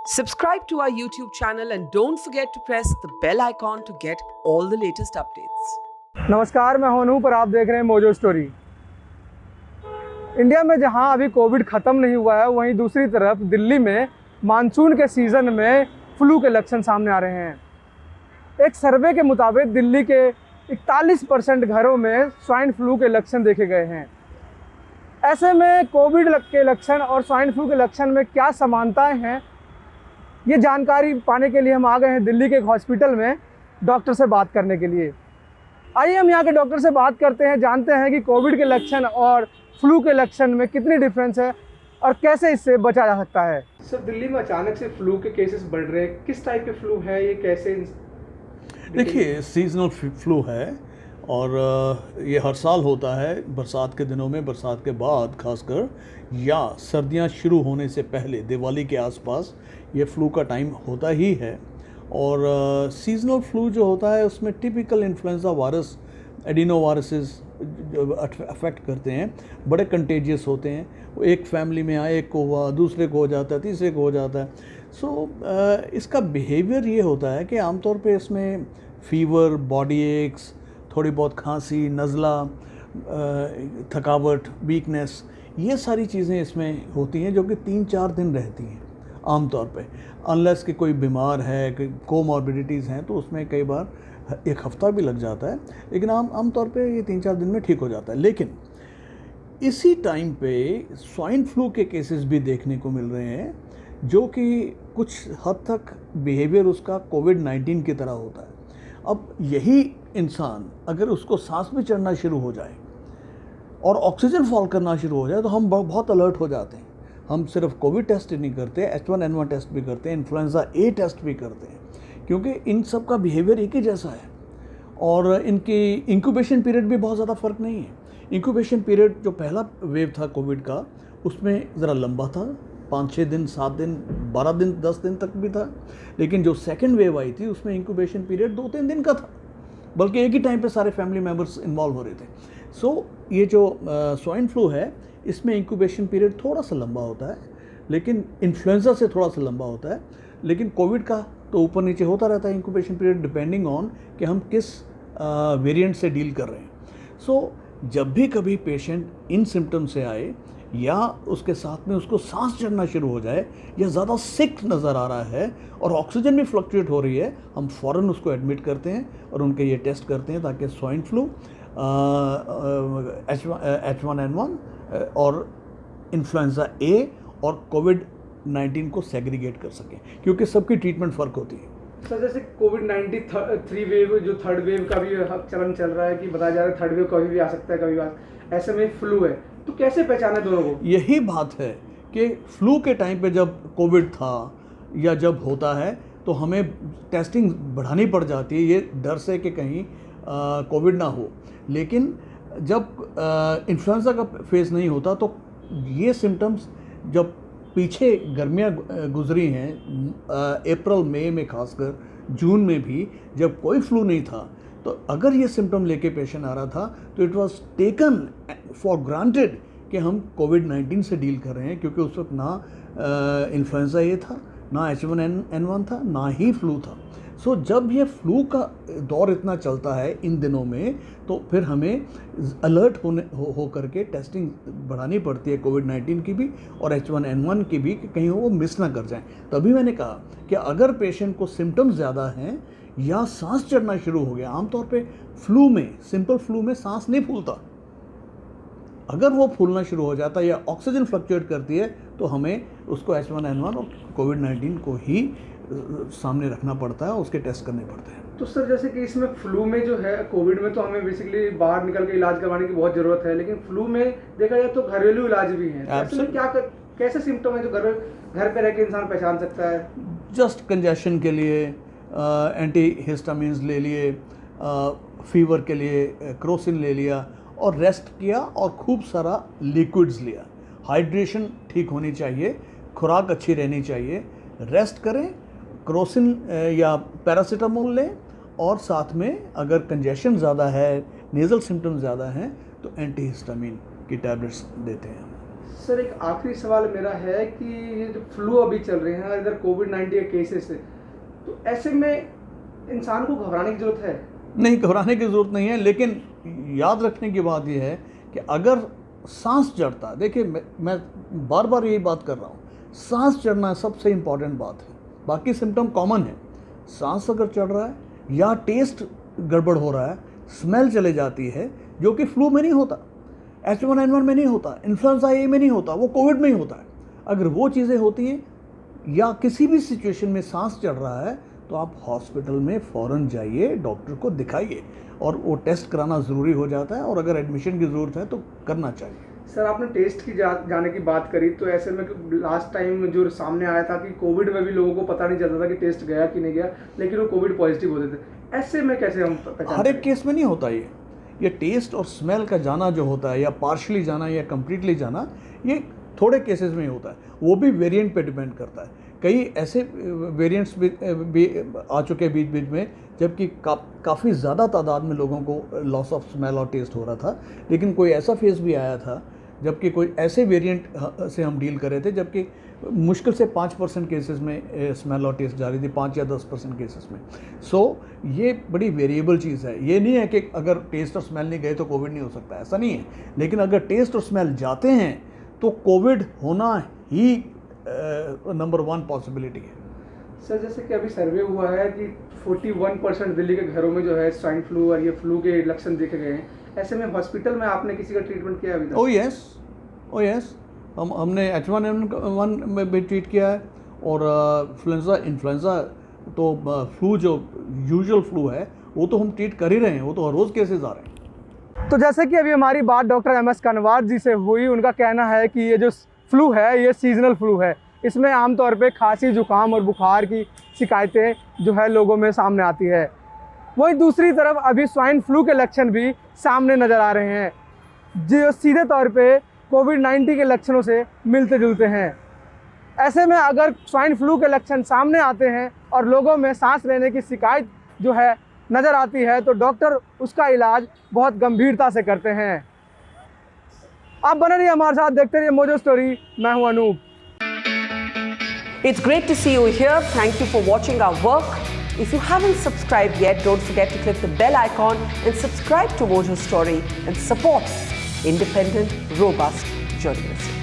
Subscribe to our YouTube channel and don't forget to press the bell icon to get all the latest updates. नमस्कार, मैं अनूप और आप देख रहे हैं मोजो स्टोरी। इंडिया में जहां अभी कोविड ख़त्म नहीं हुआ है, वहीं दूसरी तरफ दिल्ली में मानसून के सीज़न में फ्लू के लक्षण सामने आ रहे हैं। एक सर्वे के मुताबिक दिल्ली के 41% घरों में स्वाइन फ्लू के लक्षण देखे गए हैं। ऐसे में कोविड के लक्षण और स्वाइन फ्लू के लक्षण में क्या समानताएं हैं, ये जानकारी पाने के लिए हम आ गए हैं दिल्ली के एक हॉस्पिटल में डॉक्टर से बात करने के लिए। आइए हम यहाँ के डॉक्टर से बात करते हैं, जानते हैं कि कोविड के लक्षण और फ्लू के लक्षण में कितनी डिफरेंस है और कैसे इससे बचा जा सकता है। सर, दिल्ली में अचानक से फ्लू के केसेस बढ़ रहे हैं, किस टाइप के फ्लू है ये, कैसे? देखिए, सीजनल फ्लू है और ये हर साल होता है बरसात के दिनों में, बरसात के बाद खासकर, या सर्दियां शुरू होने से पहले दिवाली के आसपास ये फ्लू का टाइम होता ही है। और सीजनल फ्लू जो होता है उसमें टिपिकल इन्फ्लुएंजा वायरस, एडिनोवायरसेस अफेक्ट करते हैं, बड़े कंटेजियस होते हैं। वो एक फैमिली में आए, एक को हुआ, दूसरे को हो जाता है, तीसरे को हो जाता है। सो इसका बिहेवियर ये होता है कि आमतौर पे इसमें फीवर, बॉडी एक्स, थोड़ी बहुत खांसी, नज़ला, थकावट, वीकनेस, ये सारी चीज़ें इसमें होती हैं जो कि 3-4 दिन रहती हैं आमतौर पे। अनलेस कि कोई बीमार है, कि कोमॉर्बिडिटीज़ हैं, तो उसमें कई बार 1 हफ़्ता भी लग जाता है, लेकिन आमतौर पे ये 3-4 दिन में ठीक हो जाता है। लेकिन इसी टाइम पे स्वाइन फ्लू के केसेस भी देखने को मिल रहे हैं, जो कि कुछ हद तक बिहेवियर उसका कोविड-19 की तरह होता है। अब यही इंसान अगर उसको सांस में चढ़ना शुरू हो जाए और ऑक्सीजन फॉल करना शुरू हो जाए तो हम बहुत अलर्ट हो जाते हैं। हम सिर्फ कोविड टेस्ट ही नहीं करते, H1N1 टेस्ट भी करते हैं, इन्फ्लुएंजा ए टेस्ट भी करते हैं, क्योंकि इन सब का बिहेवियर एक ही जैसा है और इनकी इंक्यूबेशन पीरियड भी बहुत ज़्यादा फ़र्क नहीं है। इंक्यूबेशन पीरियड जो पहला वेव था कोविड का, उसमें ज़रा लंबा था, 5-6 दिन, 7 दिन, 12 दिन, 10 दिन तक भी था। लेकिन जो सेकेंड वेव आई थी उसमें इंक्यूबेशन पीरियड 2-3 दिन का था, बल्कि एक ही टाइम पे सारे फैमिली मेम्बर्स इन्वॉल्व हो रहे थे। सो ये जो स्वाइन फ्लू है, इसमें इंक्यूबेशन पीरियड थोड़ा सा लंबा होता है, लेकिन इन्फ्लुएंजा से थोड़ा सा लंबा होता है। लेकिन कोविड का तो ऊपर नीचे होता रहता है इंक्यूबेशन पीरियड, डिपेंडिंग ऑन कि हम किस वेरिएंट से डील कर रहे हैं। सो जब भी कभी पेशेंट इन सिम्टम से आए या उसके साथ में उसको सांस चढ़ना शुरू हो जाए या ज़्यादा सिक नज़र आ रहा है और ऑक्सीजन भी फ्लक्चुएट हो रही है, हम फ़ौरन उसको एडमिट करते हैं और उनके ये टेस्ट करते हैं ताकि स्वाइन फ्लू, H1N1 और इन्फ्लुएंजा ए और कोविड-19 को सेग्रीगेट कर सकें, क्योंकि सबकी ट्रीटमेंट फ़र्क होती है। सर, जैसे कोविड-19 3 वेव, जो थर्ड वेव का भी चलन चल रहा है कि बताया जा रहा है थर्ड वेव कभी भी आ सकता है, कभी भी, ऐसे में फ्लू है, तो कैसे पहचाने दोनों को? यही बात है कि फ्लू के टाइम पे जब कोविड था या जब होता है तो हमें टेस्टिंग बढ़ानी पड़ जाती है, ये डर से कि कहीं कोविड ना हो। लेकिन जब इन्फ्लुएंजा का फेज़ नहीं होता तो ये सिम्टम्स, जब पीछे गर्मियाँ गुजरी हैं, अप्रैल मई में, खासकर जून में भी जब कोई फ्लू नहीं था, तो अगर ये सिम्टम लेके पेशेंट आ रहा था तो it was taken for granted कि हम कोविड-19 से डील कर रहे हैं, क्योंकि उस वक्त ना इन्फ्लुएंजा ए था, ना H1N1 था, ना ही फ्लू था। सो जब ये फ्लू का दौर इतना चलता है इन दिनों में, तो फिर हमें अलर्ट हो करके टेस्टिंग बढ़ानी पड़ती है, कोविड-19 की भी और H1N1 की भी, कि कहीं वो मिस ना कर जाएं। तभी मैंने कहा कि अगर पेशेंट को सिम्टम्स ज़्यादा हैं या सांस चढ़ना शुरू हो गया, आमतौर पे फ्लू में, सिंपल फ्लू में सांस नहीं फूलता, अगर वो फूलना शुरू हो जाता है या ऑक्सीजन फ्लक्चुएट करती है, तो हमें उसको H1N1 और कोविड-19 को ही सामने रखना पड़ता है, उसके टेस्ट करने पड़ते हैं। तो सर, जैसे कि इसमें फ्लू में जो है, कोविड में तो हमें बेसिकली बाहर निकल के इलाज करवाने की बहुत ज़रूरत है, लेकिन फ्लू में देखा जाए तो घरेलू इलाज भी हैं। ऐसे में कैसे सिम्टम है जो घर पे रह के इंसान पहचान सकता है? जस्ट कंजेशन के लिए एंटी हिस्टामिन्स ले लिए, फीवर के लिए क्रोसिन ले लिया और रेस्ट किया और खूब सारा लिक्विड्स लिया। हाइड्रेशन ठीक होनी चाहिए, खुराक अच्छी रहनी चाहिए, रेस्ट करें, क्रोसिन या पैरासीटामोल लें, और साथ में अगर कंजेशन ज़्यादा है, नेज़ल सिम्टम्स ज़्यादा हैं, तो एंटी हिस्टामिन की टैबलेट्स देते हैं। सर एक आखिरी सवाल मेरा है कि ये जो फ्लू अभी चल रहे हैं इधर कोविड-19 के केसेस है, तो ऐसे में इंसान को घबराने की ज़रूरत है? नहीं, घबराने की ज़रूरत नहीं है, लेकिन याद रखने की बात यह है कि अगर सांस चढ़ता है, देखिए मैं बार बार यही बात कर रहा हूँ, सांस चढ़ना सबसे इम्पॉर्टेंट बात है, बाकी सिम्टम कॉमन है। सांस अगर चढ़ रहा है या टेस्ट गड़बड़ हो रहा है, स्मेल चले जाती है, जो कि फ्लू में नहीं होता, H1N1 में नहीं होता, इन्फ्लुएंजा ए में नहीं होता, वो कोविड में ही होता है। अगर वो चीज़ें होती हैं या किसी भी सिचुएशन में सांस चढ़ रहा है तो आप हॉस्पिटल में फ़ौरन जाइए, डॉक्टर को दिखाइए, और वो टेस्ट कराना ज़रूरी हो जाता है, और अगर एडमिशन की ज़रूरत है तो करना चाहिए। सर आपने टेस्ट की जाने की बात करी, तो ऐसे में लास्ट टाइम जो सामने आया था कि कोविड में भी लोगों को पता नहीं चलता था कि टेस्ट गया कि नहीं गया, लेकिन वो कोविड पॉजिटिव होते थे। ऐसे में कैसे हम पहचान? हर एक केस में नहीं होता ये टेस्ट और स्मेल का जाना जो होता है, या पार्शली जाना या कम्प्लीटली जाना, ये थोड़े केसेस में ही होता है, वो भी वेरिएंट पे डिपेंड करता है। कई ऐसे वेरिएंट्स भी आ चुके हैं बीच बीच में, जबकि काफ़ी ज़्यादा तादाद में लोगों को लॉस ऑफ स्मेल और टेस्ट हो रहा था, लेकिन कोई ऐसा फेस भी आया था जबकि कोई ऐसे वेरिएंट से हम डील कर रहे थे, जबकि मुश्किल से 5% केसेस में स्मेल और टेस्ट जा रही थी, 5 या 10% केसेस में। सो ये बड़ी वेरिएबल चीज़ है। ये नहीं है कि अगर टेस्ट और स्मेल नहीं गए तो कोविड नहीं हो सकता, ऐसा नहीं है, लेकिन अगर टेस्ट और स्मेल जाते हैं तो कोविड होना ही नंबर 1 पॉसिबिलिटी है। सर जैसे कि अभी सर्वे हुआ है कि 41% दिल्ली के घरों में जो है स्वाइन फ्लू और ये फ्लू के लक्षण देखे गए हैं, ऐसे में हॉस्पिटल में आपने किसी का ट्रीटमेंट किया अभी तक? ओ यस, हमने H1N1 में भी ट्रीट किया है, और इन्फ्लुएंजा तो फ्लू जो यूजुअल फ्लू है वो तो हम ट्रीट कर ही रहे हैं, वो तो हर रोज़ केसेस आ रहे हैं। तो जैसे कि अभी हमारी बात डॉक्टर MS कनवार जी से हुई, उनका कहना है कि ये जो फ्लू है ये सीजनल फ्लू है, इसमें आमतौर पे खांसी, जुकाम और बुखार की शिकायतें जो है लोगों में सामने आती है। वहीं दूसरी तरफ अभी स्वाइन फ्लू के लक्षण भी सामने नज़र आ रहे हैं, जो सीधे तौर पे कोविड-19 के लक्षणों से मिलते जुलते हैं। ऐसे में अगर स्वाइन फ्लू के लक्षण सामने आते हैं और लोगों में सांस लेने की शिकायत जो है नज़र आती है, तो डॉक्टर उसका इलाज बहुत गंभीरता से करते हैं। आप बने रहिए हमारे साथ, देखते रहिए मोजो स्टोरी। मैं हूं Anoop. It's great to see you here. Thank you for watching our work. If you haven't subscribed yet, don't forget to click the bell icon and subscribe to Mojo Story and support independent, robust journalism.